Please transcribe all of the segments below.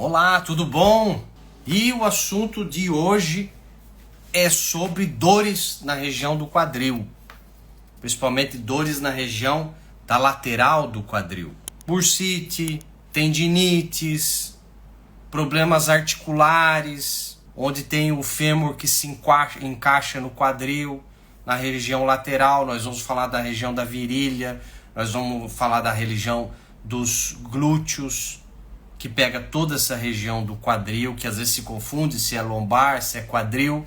Olá, tudo bom? E o assunto de hoje é sobre dores na região do quadril, principalmente dores na região da lateral do quadril. Bursite, tendinites, problemas articulares, onde tem o fêmur que se encaixa no quadril, na região lateral. Nós vamos falar da região da virilha, nós vamos falar da região dos glúteos, que pega toda essa região do quadril, que às vezes se confunde se é lombar, se é quadril,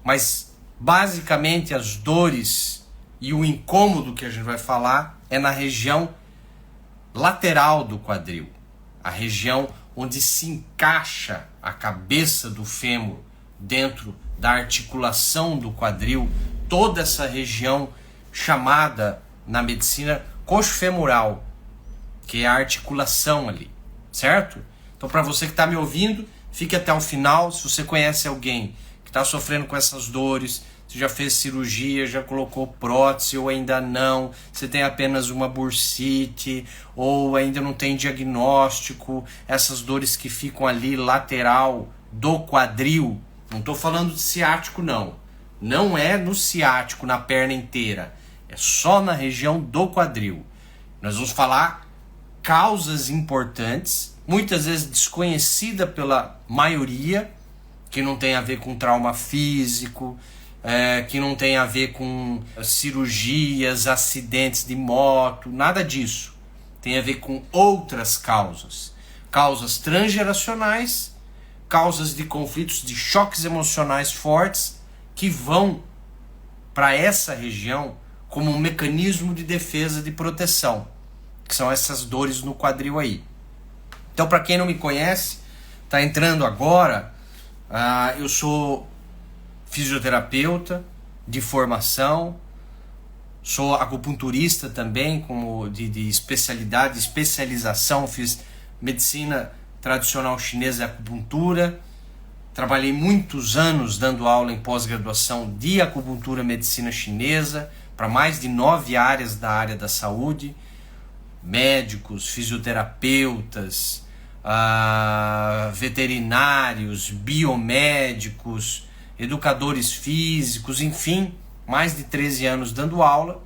mas basicamente as dores e o incômodo que a gente vai falar é na região lateral do quadril, a região onde se encaixa a cabeça do fêmur dentro da articulação do quadril, toda essa região chamada na medicina coxo femoral, que é a articulação ali. Certo? Então, para você que está me ouvindo, fique até o final. Se você conhece alguém que está sofrendo com essas dores, você já fez cirurgia, já colocou prótese ou ainda não, você tem apenas uma bursite ou ainda não tem diagnóstico, essas dores que ficam ali lateral do quadril, não estou falando de ciático não é no ciático, na perna inteira, é só na região do quadril. Nós vamos falar causas importantes, muitas vezes desconhecida pela maioria, que não tem a ver com trauma físico, que não tem a ver com cirurgias, acidentes de moto, nada disso. Tem a ver com outras causas. Causas transgeracionais, causas de conflitos, de choques emocionais fortes, que vão para essa região como um mecanismo de defesa, de proteção, que são essas dores no quadril aí. Então, para quem não me conhece, está entrando agora, eu sou fisioterapeuta de formação, sou acupunturista também, como de especialidade, especialização, fiz medicina tradicional chinesa e acupuntura, trabalhei muitos anos dando aula em pós-graduação de acupuntura e medicina chinesa, para mais de 9 áreas da área da saúde, médicos, fisioterapeutas, veterinários, biomédicos, educadores físicos, enfim, mais de 13 anos dando aula.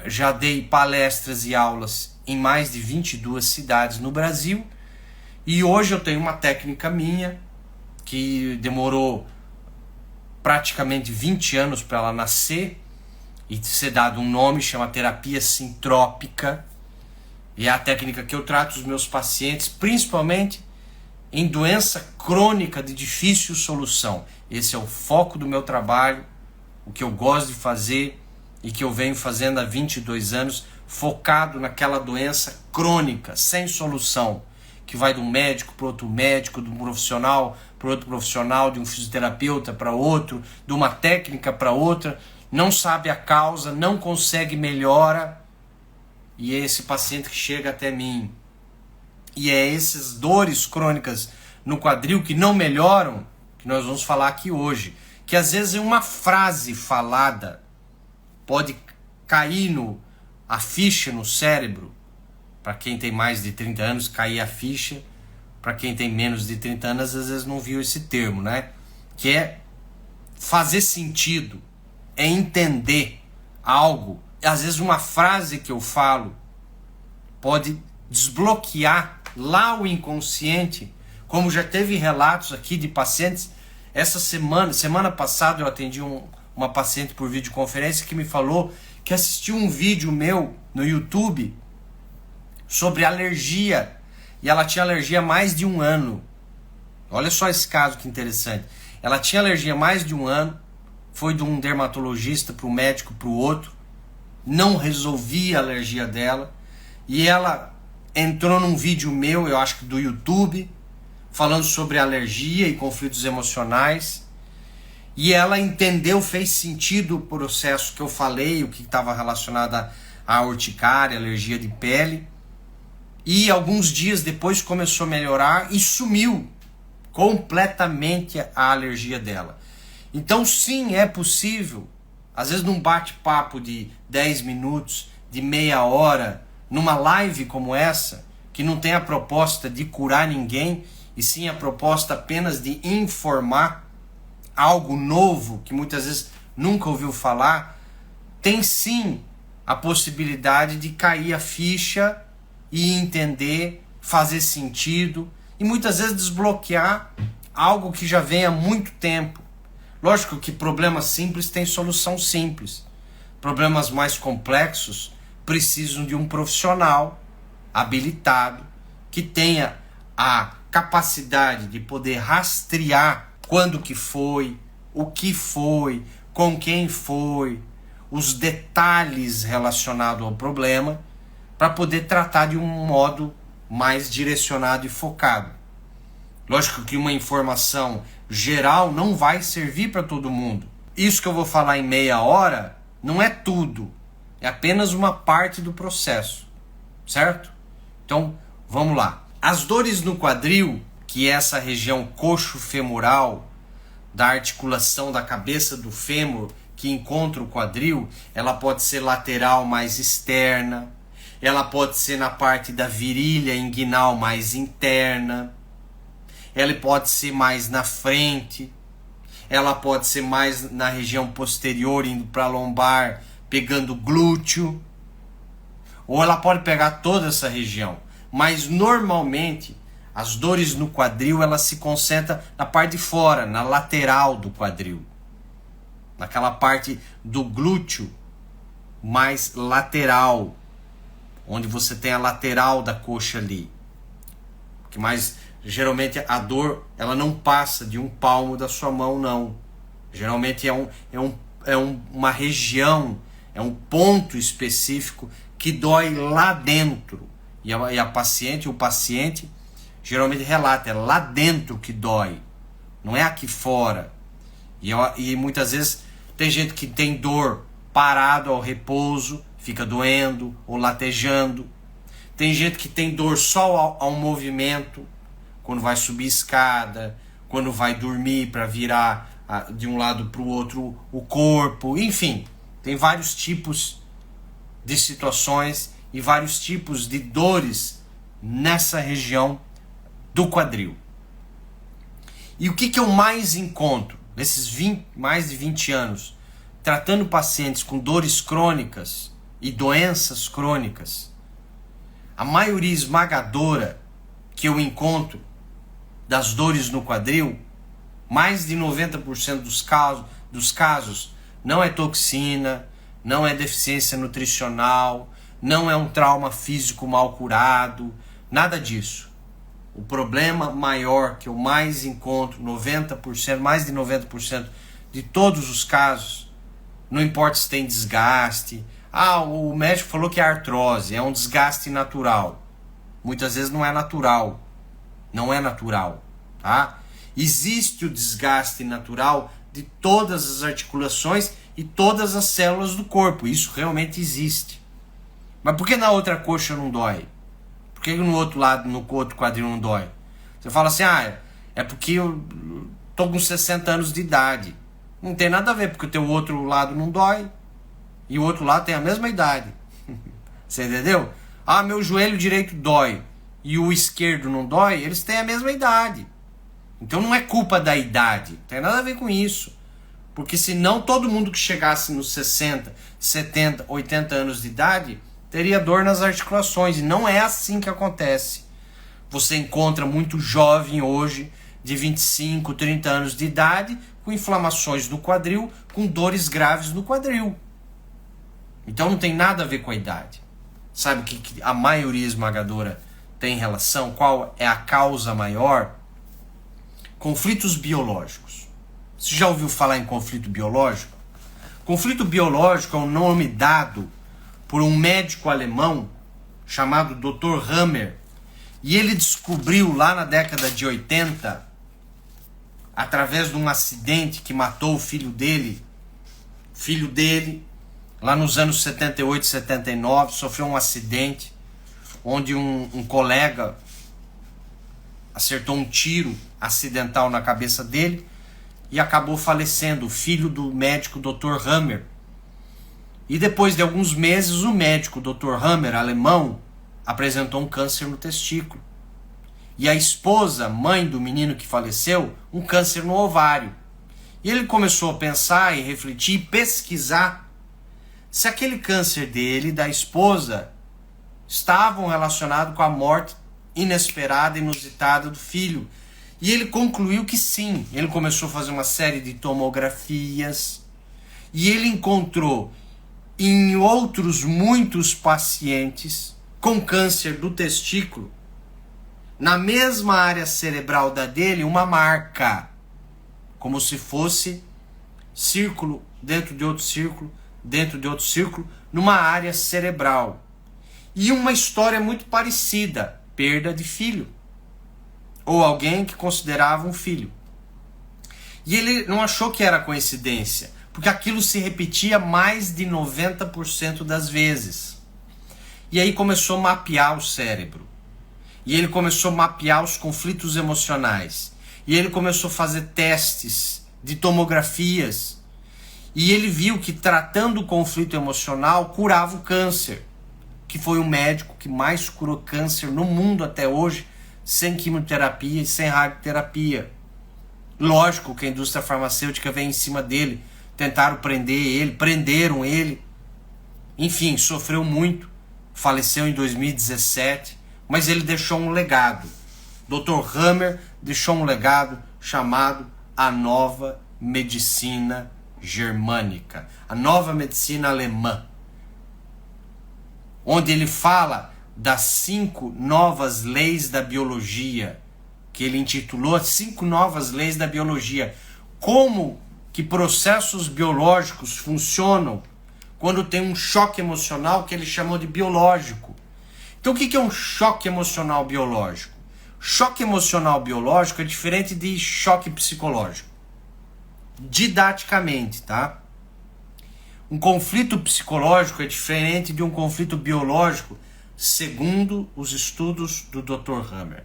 Já dei palestras e aulas em mais de 22 cidades no Brasil, e hoje eu tenho uma técnica minha que demorou praticamente 20 anos para ela nascer e ser dado um nome, chama terapia sintrópica, e é a técnica que eu trato os meus pacientes, principalmente em doença crônica de difícil solução. Esse é o foco do meu trabalho, o que eu gosto de fazer e que eu venho fazendo há 22 anos, focado naquela doença crônica, sem solução, que vai de um médico para outro médico, de um profissional para outro profissional, de um fisioterapeuta para outro, de uma técnica para outra, não sabe a causa, não consegue melhora, e é esse paciente que chega até mim. E é essas dores crônicas no quadril que não melhoram, que nós vamos falar aqui hoje. Que às vezes uma frase falada pode cair a ficha no cérebro. Para quem tem mais de 30 anos, cair a ficha. Para quem tem menos de 30 anos, às vezes não viu esse termo, né? Que é fazer sentido, é entender algo. Às vezes uma frase que eu falo pode desbloquear lá o inconsciente, como já teve relatos aqui de pacientes. Essa semana passada eu atendi uma paciente por videoconferência que me falou que assistiu um vídeo meu no YouTube sobre alergia, e ela tinha alergia há mais de um ano. Olha só esse caso que interessante. Ela tinha alergia há mais de um ano, foi de um dermatologista para um médico para o outro, não resolvia a alergia dela, e ela entrou num vídeo meu, eu acho que do YouTube, falando sobre alergia e conflitos emocionais, e ela entendeu, fez sentido o processo que eu falei, o que estava relacionado à urticária, alergia de pele, e alguns dias depois começou a melhorar e sumiu completamente a alergia dela. Então sim, é possível, às vezes num bate-papo de 10 minutos, de meia hora, numa live como essa, que não tem a proposta de curar ninguém, e sim a proposta apenas de informar algo novo que muitas vezes nunca ouviu falar, tem sim a possibilidade de cair a ficha e entender, fazer sentido e muitas vezes desbloquear algo que já vem há muito tempo. Lógico que problemas simples têm solução simples. Problemas mais complexos precisam de um profissional habilitado que tenha a capacidade de poder rastrear quando que foi, o que foi, com quem foi, os detalhes relacionados ao problema, para poder tratar de um modo mais direcionado e focado. Lógico que uma informação geral não vai servir para todo mundo. Isso que eu vou falar em meia hora não é tudo, é apenas uma parte do processo, certo? Então, vamos lá. As dores no quadril, que é essa região coxo-femoral da articulação da cabeça do fêmur que encontra o quadril, ela pode ser lateral mais externa, ela pode ser na parte da virilha inguinal mais interna, ela pode ser mais na frente, ela pode ser mais na região posterior, indo para a lombar, pegando o glúteo, ou ela pode pegar toda essa região. Mas normalmente as dores no quadril elas se concentram na parte de fora, na lateral do quadril, naquela parte do glúteo mais lateral, onde você tem a lateral da coxa ali. Que mais geralmente a dor ela não passa de um palmo da sua mão, não. Geralmente uma região, é um ponto específico que dói lá dentro. E a paciente, o paciente geralmente relata, é lá dentro que dói, não é aqui fora. E muitas vezes tem gente que tem dor parado ao repouso, fica doendo ou latejando. Tem gente que tem dor só ao movimento, quando vai subir escada, quando vai dormir para virar de um lado para o outro o corpo. Enfim, tem vários tipos de situações e vários tipos de dores nessa região do quadril. E o que eu mais encontro nesses mais de 20 anos, tratando pacientes com dores crônicas e doenças crônicas? A maioria esmagadora que eu encontro das dores no quadril, mais de 90% dos casos, não é toxina, não é deficiência nutricional, não é um trauma físico mal curado, nada disso. O problema maior que eu mais encontro, 90%, mais de 90% de todos os casos, não importa se tem desgaste. O médico falou que é artrose, é um desgaste natural. Muitas vezes não é natural. Não é natural, tá? Existe o desgaste natural de todas as articulações e todas as células do corpo. Isso realmente existe. Mas por que na outra coxa não dói? Por que no outro lado, no outro quadril não dói? Você fala assim, é porque eu tô com 60 anos de idade. Não tem nada a ver, porque o teu outro lado não dói e o outro lado tem a mesma idade. Você entendeu? Meu joelho direito dói e o esquerdo não dói, eles têm a mesma idade. Então não é culpa da idade, não tem nada a ver com isso. Porque senão todo mundo que chegasse nos 60, 70, 80 anos de idade teria dor nas articulações. E não é assim que acontece. Você encontra muito jovem hoje, de 25, 30 anos de idade, com inflamações no quadril, com dores graves no quadril. Então não tem nada a ver com a idade. Sabe o que a maioria esmagadora tem relação? Qual é a causa maior? Conflitos biológicos. Você já ouviu falar em conflito biológico? Conflito biológico é um nome dado por um médico alemão chamado Dr. Hammer. E ele descobriu lá na década de 80, através de um acidente que matou o filho dele, lá nos anos 78, 79, sofreu um acidente onde um colega acertou um tiro acidental na cabeça dele e acabou falecendo, o filho do médico Dr. Hammer. E depois de alguns meses, o médico Dr. Hammer, alemão, apresentou um câncer no testículo. E a esposa, mãe do menino que faleceu, um câncer no ovário. E ele começou a pensar e refletir e pesquisar se aquele câncer dele e da esposa estavam relacionados com a morte inesperada, inusitada do filho. E ele concluiu que sim. Ele começou a fazer uma série de tomografias e ele encontrou em outros muitos pacientes com câncer do testículo, na mesma área cerebral da dele, uma marca, como se fosse círculo dentro de outro círculo, dentro de outro círculo, numa área cerebral. E uma história muito parecida, perda de filho, ou alguém que considerava um filho. E ele não achou que era coincidência, porque aquilo se repetia mais de 90% das vezes. E aí começou a mapear o cérebro. E ele começou a mapear os conflitos emocionais. E ele começou a fazer testes de tomografias. E ele viu que tratando o conflito emocional curava o câncer. Que foi o médico que mais curou câncer no mundo até hoje, sem quimioterapia e sem radioterapia. Lógico que a indústria farmacêutica vem em cima dele. Tentaram prender ele, prenderam ele. Enfim, sofreu muito. Faleceu em 2017. Mas ele deixou um legado. Dr. Hammer deixou um legado chamado a nova medicina germânica, a nova medicina alemã, onde ele fala das 5 novas leis da biologia, que ele intitulou 5 novas leis da biologia. Como que processos biológicos funcionam quando tem um choque emocional que ele chamou de biológico. Então o que é um choque emocional biológico? Choque emocional biológico é diferente de choque psicológico. Didaticamente, tá? Um conflito psicológico é diferente de um conflito biológico, segundo os estudos do Dr. Hammer.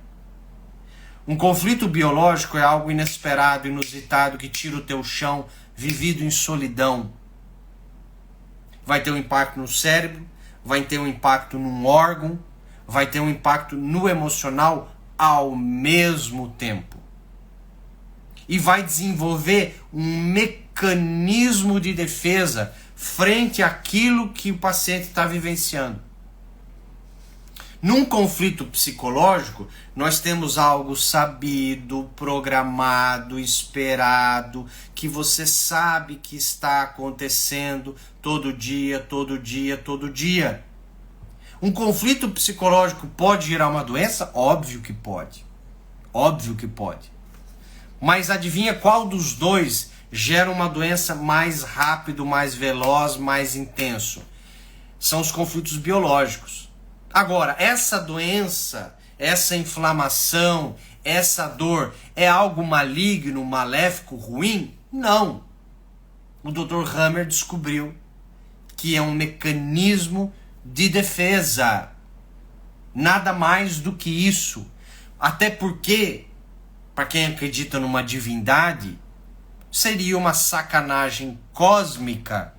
Um conflito biológico é algo inesperado, inusitado, que tira o teu chão, vivido em solidão. Vai ter um impacto no cérebro, vai ter um impacto num órgão, vai ter um impacto no emocional ao mesmo tempo. E vai desenvolver um mecanismo de defesa frente àquilo que o paciente está vivenciando. Num conflito psicológico, nós temos algo sabido, programado, esperado, que você sabe que está acontecendo todo dia, todo dia, todo dia. Um conflito psicológico pode gerar uma doença? Óbvio que pode. Óbvio que pode. Mas adivinha qual dos dois gera uma doença mais rápido, mais veloz, mais intenso? São os conflitos biológicos. Agora, essa doença, essa inflamação, essa dor é algo maligno, maléfico, ruim? Não. O Dr. Hammer descobriu que é um mecanismo de defesa. Nada mais do que isso. Até porque, para quem acredita numa divindade, seria uma sacanagem cósmica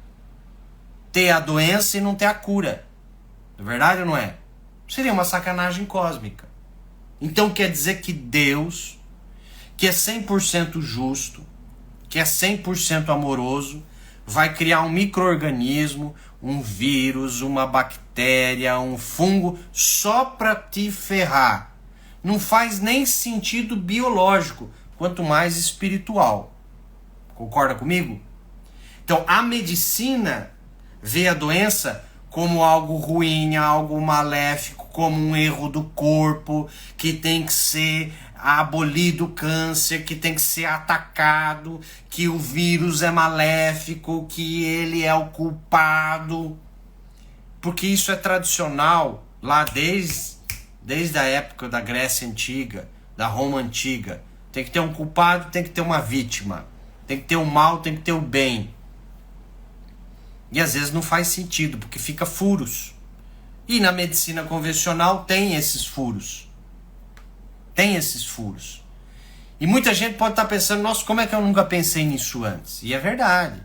ter a doença e não ter a cura. É verdade ou não é? Seria uma sacanagem cósmica. Então quer dizer que Deus, que é 100% justo, que é 100% amoroso, vai criar um micro-organismo, um vírus, uma bactéria, um fungo, só para te ferrar. Não faz nem sentido biológico, quanto mais espiritual. Concorda comigo? Então a medicina vê a doença como algo ruim, algo maléfico, como um erro do corpo, que tem que ser abolido o câncer, que tem que ser atacado, que o vírus é maléfico, que ele é o culpado. Porque isso é tradicional lá desde a época da Grécia Antiga, da Roma Antiga. Tem que ter um culpado, tem que ter uma vítima. Tem que ter o mal, tem que ter o bem. E às vezes não faz sentido, porque fica furos. E na medicina convencional tem esses furos. Tem esses furos. E muita gente pode estar pensando, nossa, como é que eu nunca pensei nisso antes? E é verdade.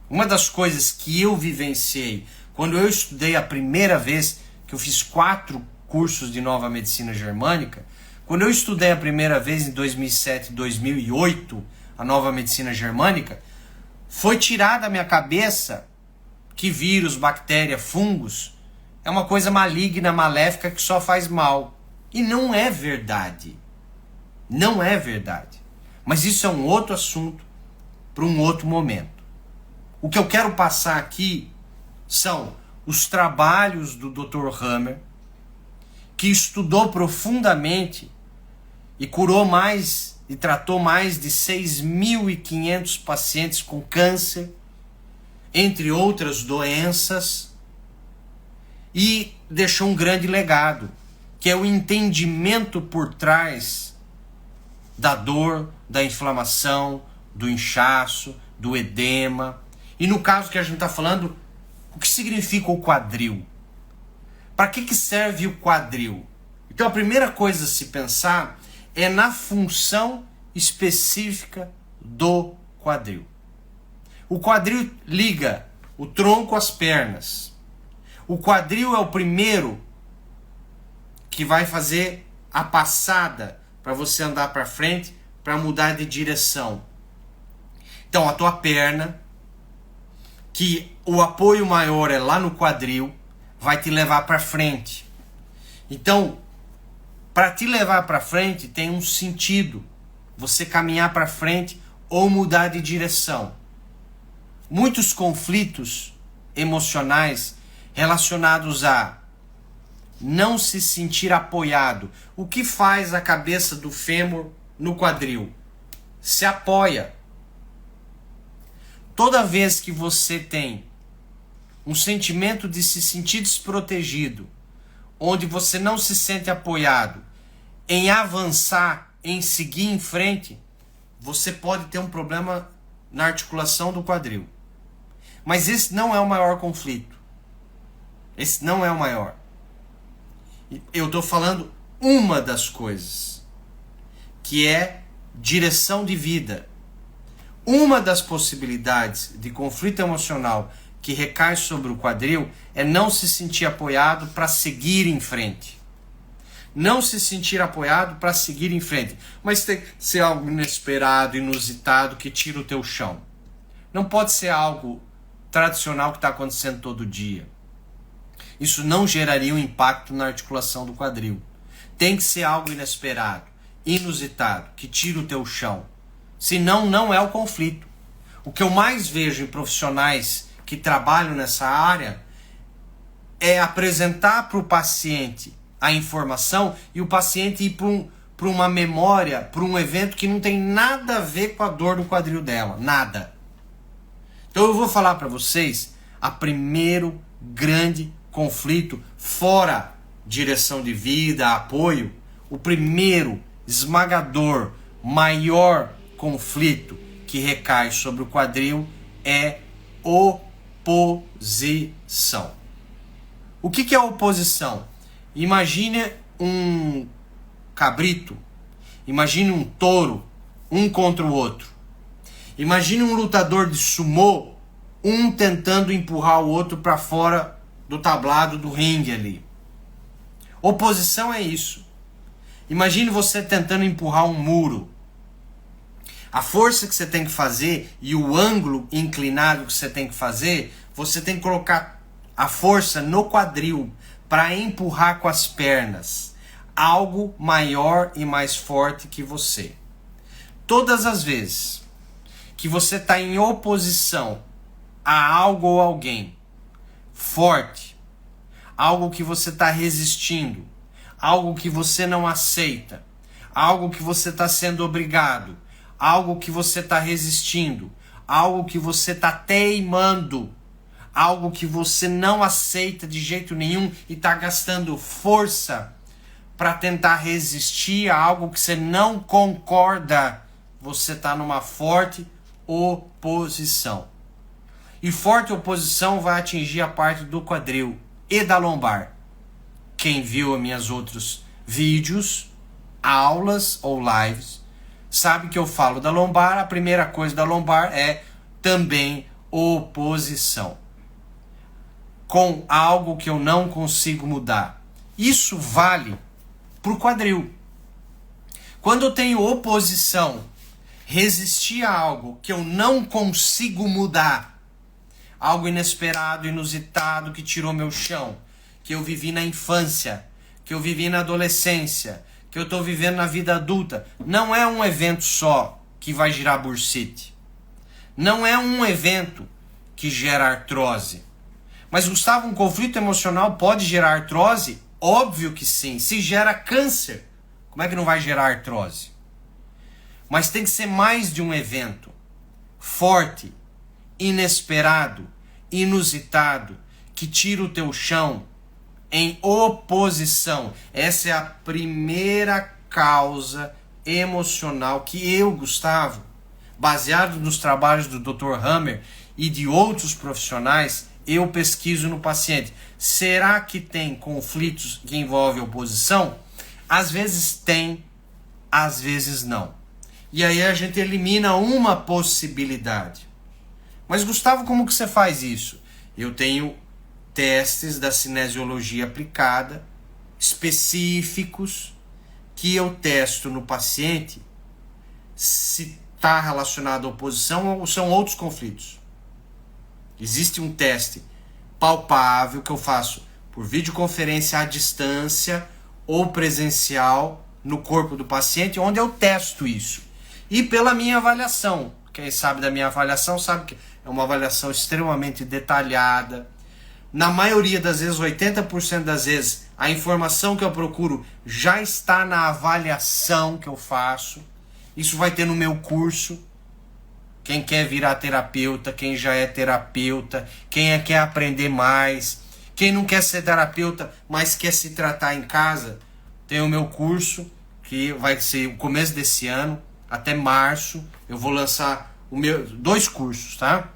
Uma das coisas que eu vivenciei, quando eu estudei a primeira vez, que eu fiz 4 cursos de nova medicina germânica, quando eu estudei a primeira vez em 2007, 2008, a nova medicina germânica, foi tirada da minha cabeça que vírus, bactéria, fungos é uma coisa maligna, maléfica que só faz mal. E não é verdade. Não é verdade. Mas isso é um outro assunto para um outro momento. O que eu quero passar aqui são os trabalhos do Dr. Hammer, que estudou profundamente e curou mais e tratou mais de 6.500 pacientes com câncer, entre outras doenças, e deixou um grande legado, que é o entendimento por trás da dor, da inflamação, do inchaço, do edema. E no caso que a gente está falando, o que significa o quadril? Para que serve o quadril? Então a primeira coisa a se pensar é na função específica do quadril. O quadril liga o tronco às pernas. O quadril é o primeiro que vai fazer a passada para você andar para frente, para mudar de direção. Então a tua perna, que o apoio maior é lá no quadril, vai te levar para frente. Então, para te levar para frente tem um sentido, você caminhar para frente ou mudar de direção. Muitos conflitos emocionais relacionados a não se sentir apoiado. O que faz a cabeça do fêmur no quadril? Se apoia. Toda vez que você tem um sentimento de se sentir desprotegido, onde você não se sente apoiado em avançar, em seguir em frente, você pode ter um problema na articulação do quadril. Mas esse não é o maior conflito. Esse não é o maior. Eu estou falando uma das coisas, que é direção de vida. Uma das possibilidades de conflito emocional que recai sobre o quadril é não se sentir apoiado para seguir em frente. Não se sentir apoiado para seguir em frente. Mas tem que ser algo inesperado, inusitado, que tira o teu chão. Não pode ser algo tradicional que está acontecendo todo dia. Isso não geraria um impacto na articulação do quadril. Tem que ser algo inesperado, inusitado, que tira o teu chão. Senão, não é o conflito. O que eu mais vejo em profissionais que trabalham nessa área é apresentar para o paciente a informação e o paciente ir para uma memória, para um evento que não tem nada a ver com a dor do quadril dela. Nada. Então eu vou falar para vocês a primeiro grande conflito, fora direção de vida, apoio, o primeiro esmagador, maior conflito que recai sobre o quadril é oposição. O que é oposição? Imagine um cabrito, imagine um touro, um contra o outro. Imagine um lutador de sumô, um tentando empurrar o outro para fora do tablado do ringue ali. Oposição é isso. Imagine você tentando empurrar um muro. A força que você tem que fazer e o ângulo inclinado que você tem que fazer, você tem que colocar a força no quadril para empurrar com as pernas algo maior e mais forte que você. Todas as vezes que você está em oposição a algo ou alguém forte, algo que você está resistindo, algo que você não aceita, algo que você está sendo obrigado, algo que você está resistindo, algo que você está teimando, algo que você não aceita de jeito nenhum e está gastando força para tentar resistir a algo que você não concorda, você está numa forte oposição. E forte oposição vai atingir a parte do quadril e da lombar. Quem viu as minhas outros vídeos, aulas ou lives, sabe que eu falo da lombar. A primeira coisa da lombar é também oposição com algo que eu não consigo mudar. Isso vale para o quadril. Quando eu tenho oposição, resistir a algo que eu não consigo mudar, algo inesperado, inusitado que tirou meu chão, que eu vivi na infância, que eu vivi na adolescência, que eu estou vivendo na vida adulta, não é um evento só que vai girar bursite. Não é um evento que gera artrose. Mas, Gustavo, um conflito emocional pode gerar artrose? Óbvio que sim. Se gera câncer, como é que não vai gerar artrose? Mas tem que ser mais de um evento forte, inesperado, inusitado, que tira o teu chão em oposição. Essa é a primeira causa emocional que eu, Gustavo, baseado nos trabalhos do Dr. Hammer e de outros profissionais, eu pesquiso no paciente. Será que tem conflitos que envolvem oposição? Às vezes tem, às vezes não. E aí a gente elimina uma possibilidade. Mas, Gustavo, como que você faz isso? Eu tenho testes da cinesiologia aplicada, específicos, que eu testo no paciente se está relacionado à oposição ou são outros conflitos. Existe um teste palpável que eu faço por videoconferência à distância ou presencial no corpo do paciente, onde eu testo isso. E pela minha avaliação. Quem sabe da minha avaliação sabe que é uma avaliação extremamente detalhada. Na maioria das vezes, 80% das vezes, a informação que eu procuro já está na avaliação que eu faço. Isso vai ter no meu curso. Quem quer virar terapeuta, quem já é terapeuta, quem quer aprender mais, quem não quer ser terapeuta, mas quer se tratar em casa, tem o meu curso, que vai ser o começo desse ano, até março. Eu vou lançar 2 cursos, tá?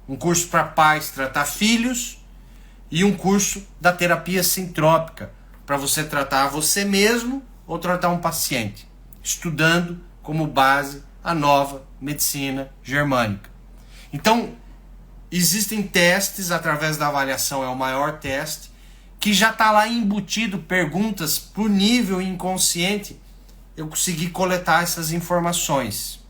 Um curso para pais tratar filhos e um curso da terapia sintrópica, para você tratar você mesmo ou tratar um paciente, estudando como base a nova medicina germânica. Então, existem testes, através da avaliação é o maior teste, que já está lá embutido perguntas para o nível inconsciente, eu consegui coletar essas informações.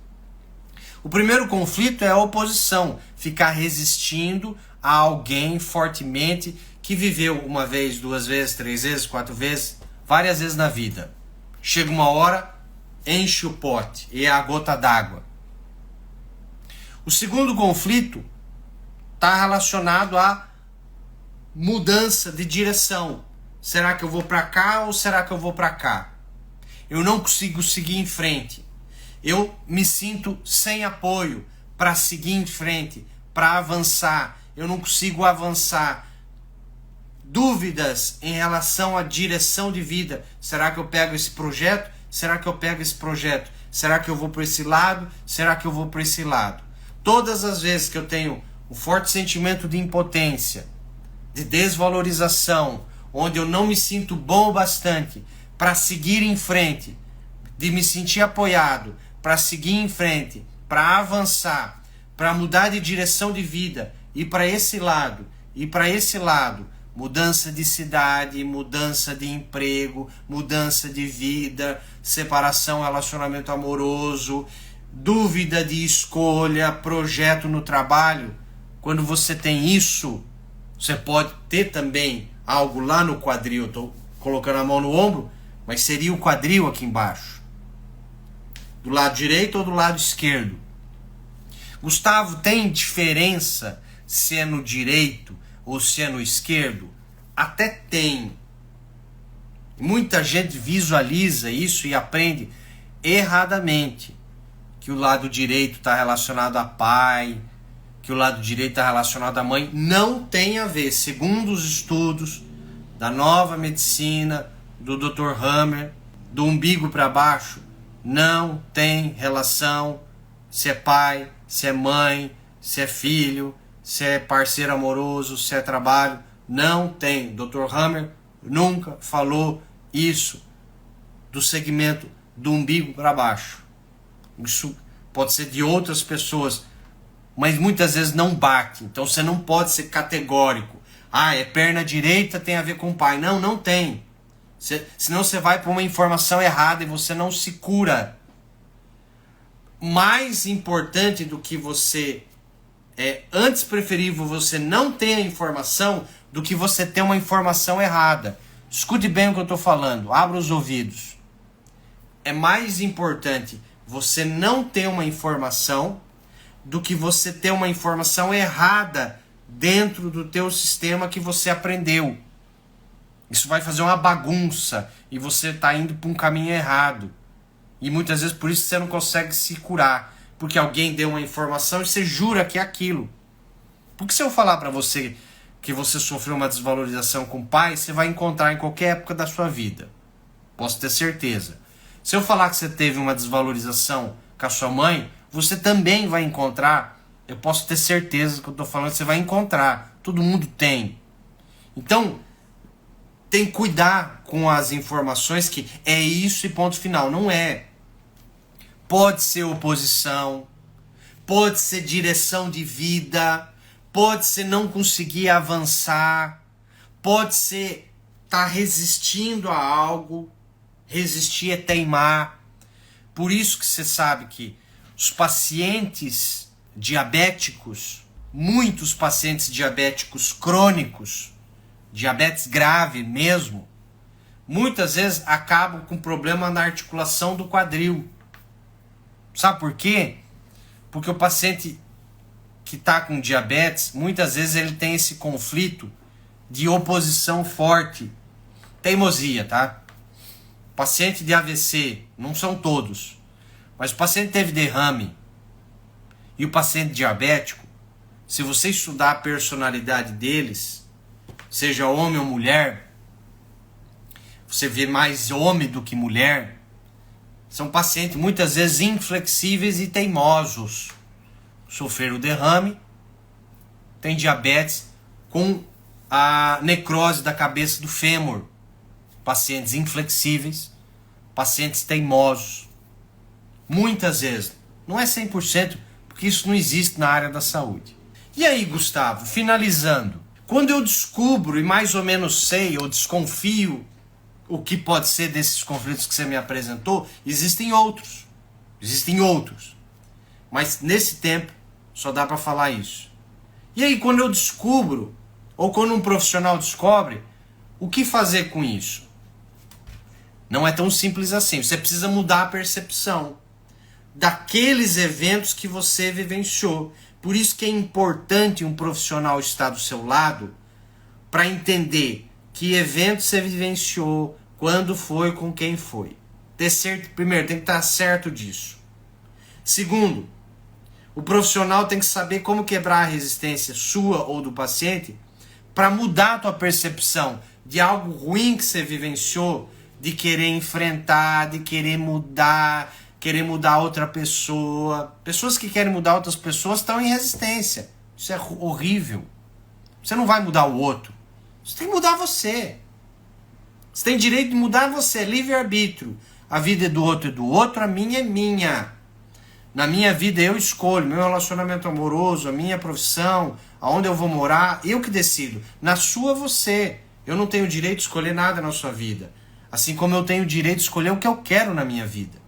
O primeiro conflito é a oposição, ficar resistindo a alguém fortemente que viveu uma vez, 2 vezes, 3 vezes, 4 vezes, várias vezes na vida. Chega uma hora, enche o pote e é a gota d'água. O segundo conflito está relacionado à mudança de direção. Será que eu vou para cá ou será que eu vou para cá? Eu não consigo seguir em frente. Eu me sinto sem apoio para seguir em frente, para avançar. Eu não consigo avançar. Dúvidas em relação à direção de vida. Será que eu pego esse projeto? Será que eu pego esse projeto? Será que eu vou para esse lado? Será que eu vou para esse lado? Todas as vezes que eu tenho um forte sentimento de impotência, de desvalorização, onde eu não me sinto bom o bastante para seguir em frente, de me sentir apoiado, para seguir em frente, para avançar, para mudar de direção de vida, ir para esse lado, ir para esse lado, mudança de cidade, mudança de emprego, mudança de vida, separação, relacionamento amoroso, dúvida de escolha, projeto no trabalho. Quando você tem isso, você pode ter também algo lá no quadril. Eu estou colocando a mão no ombro, mas seria o quadril aqui embaixo. Do lado direito ou do lado esquerdo? Gustavo, tem diferença se é no direito ou se é no esquerdo? Até tem. Muita gente visualiza isso e aprende erradamente. Que o lado direito está relacionado a pai, que o lado direito está relacionado à mãe. Não tem a ver. Segundo os estudos da nova medicina, do Dr. Hammer, do umbigo para baixo, não tem relação se é pai, se é mãe, se é filho, se é parceiro amoroso, se é trabalho. Não tem. Dr. Hammer nunca falou isso do segmento do umbigo para baixo. Isso pode ser de outras pessoas, mas muitas vezes não bate. Então você não pode ser categórico. Ah, é perna direita, tem a ver com o pai. Não, não tem. Senão você vai para uma informação errada e você não se cura. Mais importante do que você... antes preferível você não ter a informação do que você ter uma informação errada. Escute bem o que eu estou falando. Abra os ouvidos. É mais importante você não ter uma informação do que você ter uma informação errada dentro do teu sistema que você aprendeu. Isso vai fazer uma bagunça e você está indo para um caminho errado. E muitas vezes por isso você não consegue se curar. Porque alguém deu uma informação e você jura que é aquilo. Porque se eu falar para você que você sofreu uma desvalorização com o pai, você vai encontrar em qualquer época da sua vida. Posso ter certeza. Se eu falar que você teve uma desvalorização com a sua mãe, você também vai encontrar. Eu posso ter certeza que eu estou falando que você vai encontrar. Todo mundo tem. Então, tem que cuidar com as informações que é isso e ponto final. Não é. Pode ser oposição, pode ser direção de vida, pode ser não conseguir avançar, pode ser estar resistindo a algo. Resistir é teimar. Por isso que você sabe que os pacientes diabéticos, muitos pacientes diabéticos crônicos, diabetes grave mesmo, muitas vezes acabam com problema na articulação do quadril. Sabe por quê? Porque o paciente que está com diabetes, muitas vezes ele tem esse conflito de oposição forte. Teimosia, tá? Paciente de AVC, não são todos, mas o paciente teve derrame e o paciente diabético, se você estudar a personalidade deles, seja homem ou mulher, você vê mais homem do que mulher, são pacientes muitas vezes inflexíveis e teimosos. Sofreram o derrame, tem diabetes com a necrose da cabeça do fêmur. Pacientes inflexíveis, pacientes teimosos. Muitas vezes, não é 100%, porque isso não existe na área da saúde. E aí, Gustavo, finalizando, quando eu descubro e mais ou menos sei ou desconfio o que pode ser desses conflitos que você me apresentou, existem outros. Existem outros. Mas nesse tempo, só dá para falar isso. E aí, quando eu descubro, ou quando um profissional descobre, o que fazer com isso? Não é tão simples assim. Você precisa mudar a percepção daqueles eventos que você vivenciou. Por isso que é importante um profissional estar do seu lado para entender que evento você vivenciou, quando foi, com quem foi. Primeiro, tem que estar certo disso. Segundo, o profissional tem que saber como quebrar a resistência sua ou do paciente para mudar a tua percepção de algo ruim que você vivenciou, de querer enfrentar, de querer mudar outra pessoa. Pessoas que querem mudar outras pessoas estão em resistência. Isso é horrível. Você não vai mudar o outro. Você tem que mudar você. Você tem direito de mudar você, livre-arbítrio. A vida é do outro, a minha é minha. Na minha vida eu escolho, meu relacionamento amoroso, a minha profissão, aonde eu vou morar, eu que decido. Na sua, você. Eu não tenho direito de escolher nada na sua vida. Assim como eu tenho o direito de escolher o que eu quero na minha vida.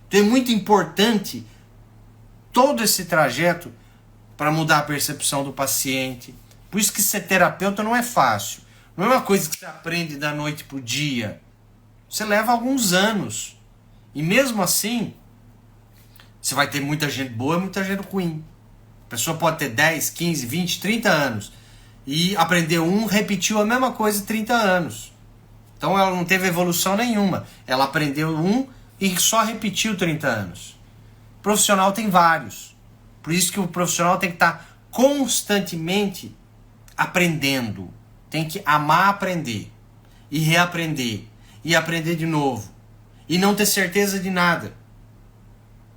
Então é muito importante todo esse trajeto para mudar a percepção do paciente. Por isso que ser terapeuta não é fácil. Não é uma coisa que você aprende da noite para o dia. Você leva alguns anos. E mesmo assim, você vai ter muita gente boa e muita gente ruim. A pessoa pode ter 10, 15, 20, 30 anos. E aprendeu repetiu a mesma coisa 30 anos. Então ela não teve evolução nenhuma. Ela aprendeu e só repetiu 30 anos. O profissional tem vários. Por isso que o profissional tem que estar constantemente aprendendo. Tem que amar aprender. E reaprender. E aprender de novo. E não ter certeza de nada.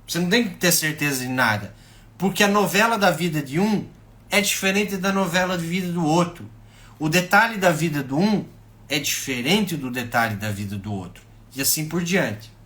Você não tem que ter certeza de nada. Porque a novela da vida de um é diferente da novela de vida do outro. O detalhe da vida do um é diferente do detalhe da vida do outro. E assim por diante.